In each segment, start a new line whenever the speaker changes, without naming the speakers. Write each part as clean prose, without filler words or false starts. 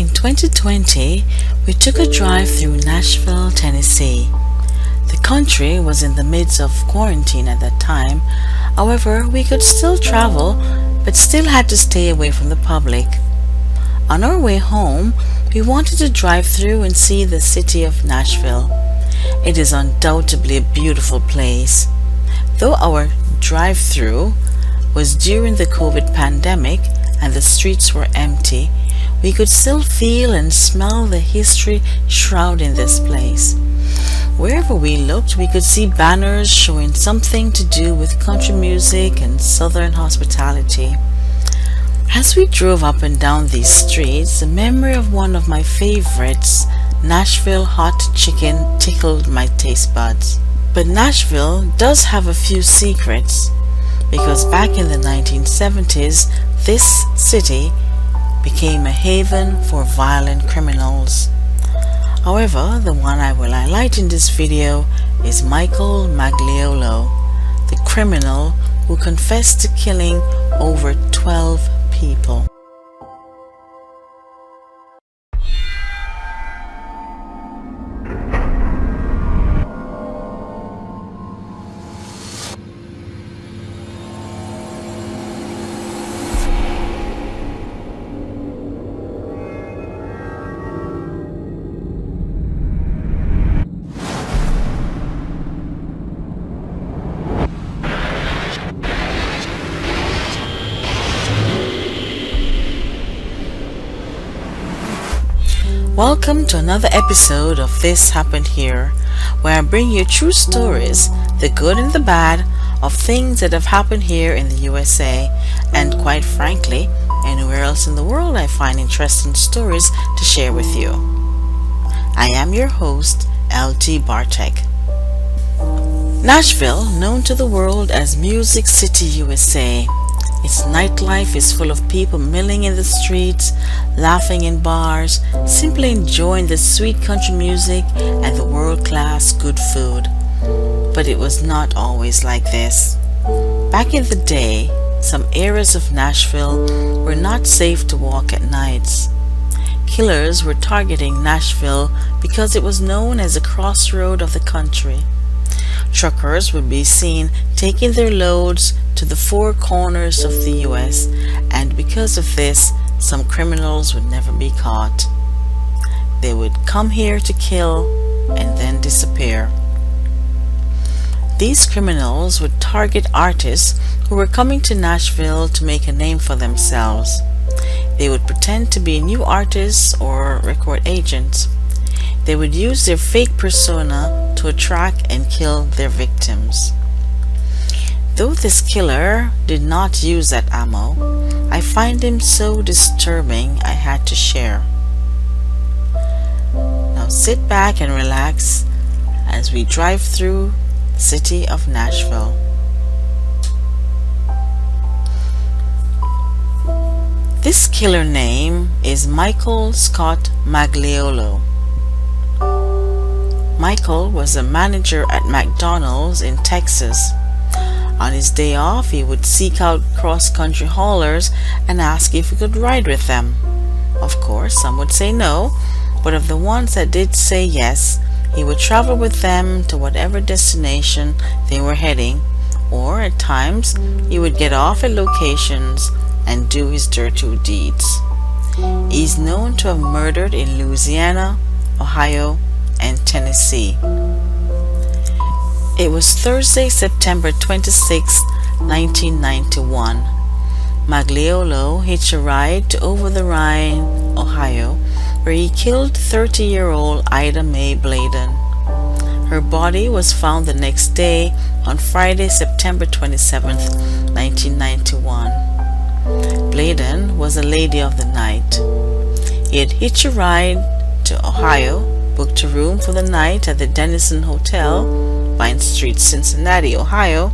In 2020, we took a drive through Nashville, Tennessee. The country was in the midst of quarantine at that time. However, we could still travel, but still had to stay away from the public. On our way home, we wanted to drive through and see the city of Nashville. It is undoubtedly a beautiful place. Though our drive-through was during the COVID pandemic and the streets were empty, we could still feel and smell the history shrouding this place. Wherever we looked, we could see banners showing something to do with country music and southern hospitality. As we drove up and down these streets, the memory of one of my favorites, Nashville hot chicken, tickled my taste buds. But Nashville does have a few secrets, because back in the 1970s, this city became a haven for violent criminals. However, the one I will highlight in this video is Michael Magliolo, the criminal who confessed to killing over 12 people. Welcome to another episode of This Happened Here, where I bring you true stories, the good and the bad, of things that have happened here in the USA, and quite frankly, anywhere else in the world I find interesting stories to share with you. I am your host, LT Bartek. Nashville, known to the world as Music City, USA. Its nightlife is full of people milling in the streets, laughing in bars, simply enjoying the sweet country music and the world-class good food. But it was not always like this. Back in the day, some areas of Nashville were not safe to walk at nights. Killers were targeting Nashville because it was known as a crossroad of the country. Truckers would be seen taking their loads to the four corners of the US, and because of this, some criminals would never be caught. They would come here to kill and then disappear. These criminals would target artists who were coming to Nashville to make a name for themselves. They would pretend to be new artists or record agents. They would use their fake persona to attract and kill their victims. Though this killer did not use that ammo, I find him so disturbing I had to share. Now sit back and relax as we drive through the city of Nashville. This killer name is Michael Scott Magliolo. Michael was a manager at McDonald's in Texas. On his day off, he would seek out cross-country haulers and ask if he could ride with them. Of course, some would say no, but of the ones that did say yes, he would travel with them to whatever destination they were heading, or at times, he would get off at locations and do his dirty deeds. He's known to have murdered in Louisiana, Ohio, and Tennessee. It was Thursday, September 26, 1991. Magliolo hitched a ride to Over the Rhine, Ohio, where he killed 30-year-old Ida Mae Bladen. Her body was found the next day on Friday, September 27, 1991. Bladen was a lady of the night. He had hitched a ride to Ohio, booked a room for the night at the Denison Hotel, Vine Street, Cincinnati, Ohio.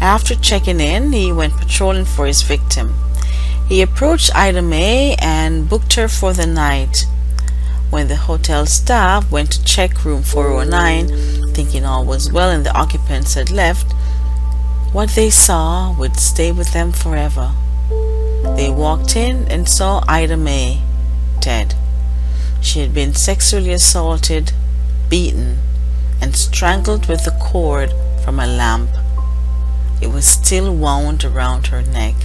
After checking in, he went patrolling for his victim. He approached Ida Mae and booked her for the night. When the hotel staff went to check room 409, thinking all was well and the occupants had left, what they saw would stay with them forever. They walked in and saw Ida Mae dead. She had been sexually assaulted, beaten, and strangled with the cord from a lamp. It was still wound around her neck,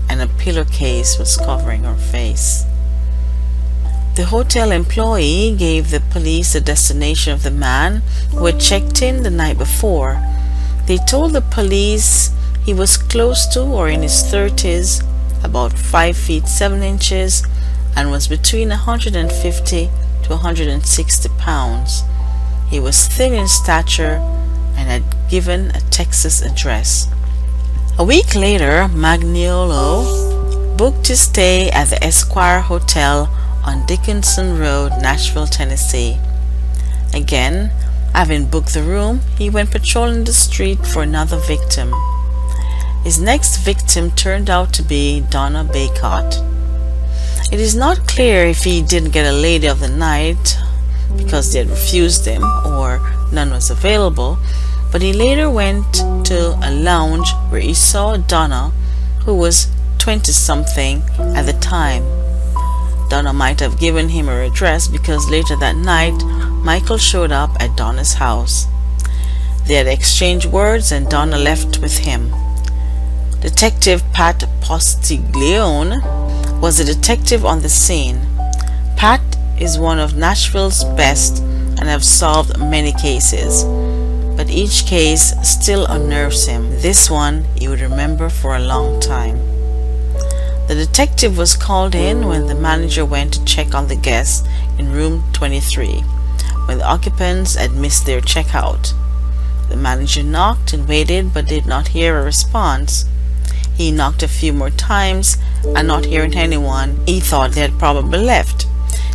and a pillowcase was covering her face. The hotel employee gave the police the destination of the man who had checked in the night before. They told the police he was close to or in his 30s, about 5 feet 7 inches, and was between 150 to 160 pounds. He was thin in stature and had given a Texas address. A week later, Magliolo booked his stay at the Esquire Hotel on Dickinson Road, Nashville, Tennessee. Again, having booked the room, he went patrolling the street for another victim. His next victim turned out to be Donna Baycott. It is not clear if he didn't get a lady of the night because they had refused him or none was available, but he later went to a lounge where he saw Donna, who was 20-something at the time. Donna might have given him her address because later that night, Michael showed up at Donna's house. They had exchanged words and Donna left with him. Detective Pat Postiglione was a detective on the scene. Pat is one of Nashville's best and have solved many cases, but each case still unnerves him. This one he would remember for a long time. The detective was called in when the manager went to check on the guests in room 23, when the occupants had missed their checkout. The manager knocked and waited but did not hear a response. He knocked a few more times and not hearing anyone, he thought they had probably left.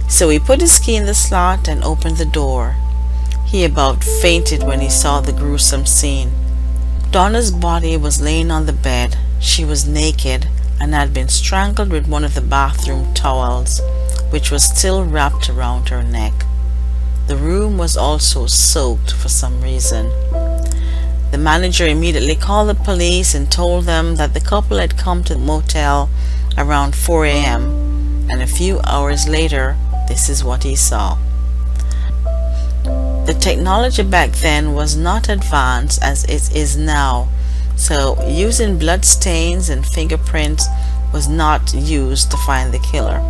So he put his key in the slot and opened the door. He about fainted when he saw the gruesome scene. Donna's body was laying on the bed. She was naked and had been strangled with one of the bathroom towels, which was still wrapped around her neck. The room was also soaked for some reason. The manager immediately called the police and told them that the couple had come to the motel around 4 a.m. and a few hours later, this is what he saw. The technology back then was not advanced as it is now, so using blood stains and fingerprints was not used to find the killer.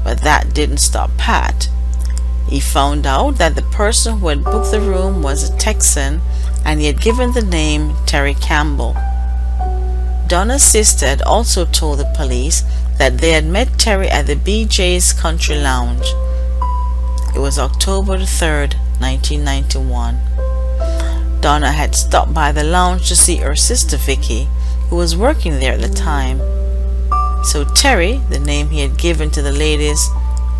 But that didn't stop Pat. He found out that the person who had booked the room was a Texan and he had given the name Terry Campbell. Donna's sister had also told the police that they had met Terry at the BJ's Country Lounge. It was October 3rd, 1991. Donna had stopped by the lounge to see her sister Vicky, who was working there at the time. So Terry, the name he had given to the ladies,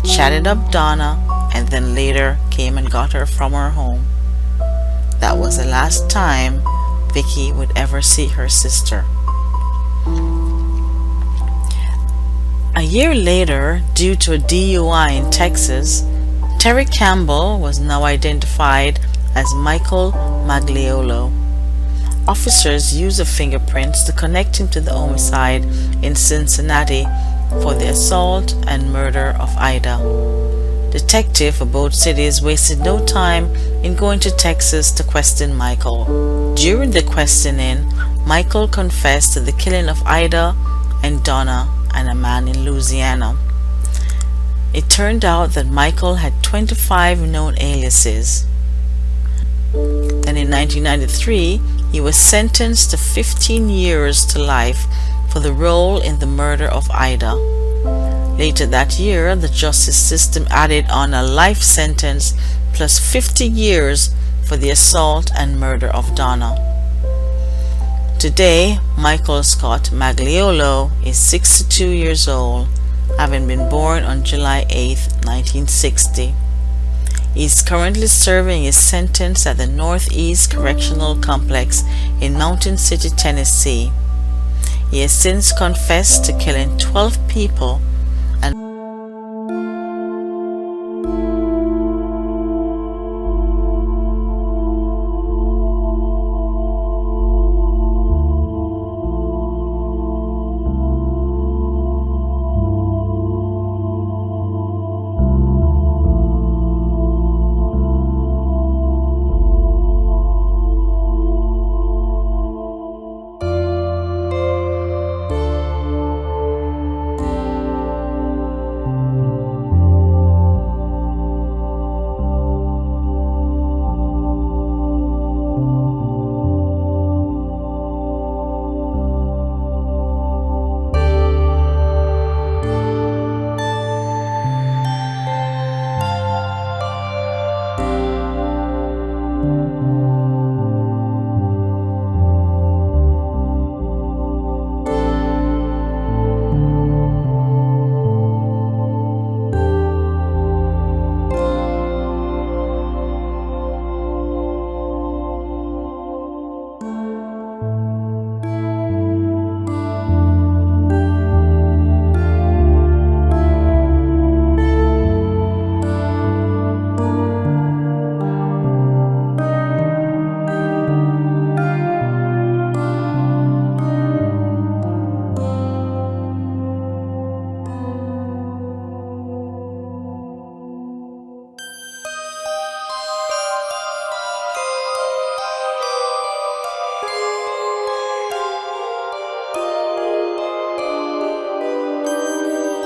chatted up Donna and then later came and got her from her home. That was the last time Vicky would ever see her sister. A year later, due to a DUI in Texas, Terry Campbell was now identified as Michael Magliolo. Officers used the fingerprints to connect him to the homicide in Cincinnati for the assault and murder of Ida. Detectives for both cities wasted no time in going to Texas to question Michael. During the questioning, Michael confessed to the killing of Ida and Donna and a man in Louisiana. It turned out that Michael had 25 known aliases. Then in 1993, he was sentenced to 15 years to life for the role in the murder of Ida. Later that year, the justice system added on a life sentence plus 50 years for the assault and murder of Donna. Today, Michael Scott Magliolo is 62 years old, having been born on July 8, 1960. He is currently serving his sentence at the Northeast Correctional Complex in Mountain City, Tennessee. He has since confessed to killing 12 people